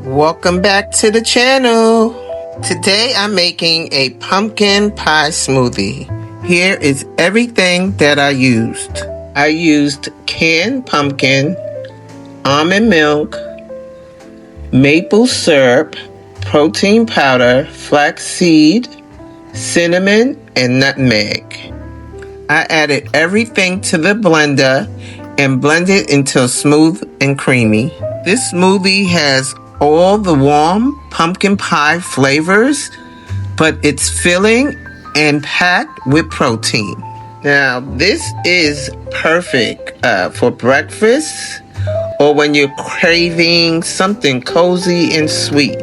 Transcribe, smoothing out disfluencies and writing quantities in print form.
Welcome back to the channel. Today I'm making a pumpkin pie smoothie. Here is everything that I used. I used canned pumpkin, almond milk, maple syrup, protein powder, flax seed, cinnamon, and nutmeg. I added everything to the blender and blended until smooth and creamy. This smoothie has all the warm pumpkin pie flavors, but it's filling and packed with protein. Now, this is perfect for breakfast or when you're craving something cozy and sweet.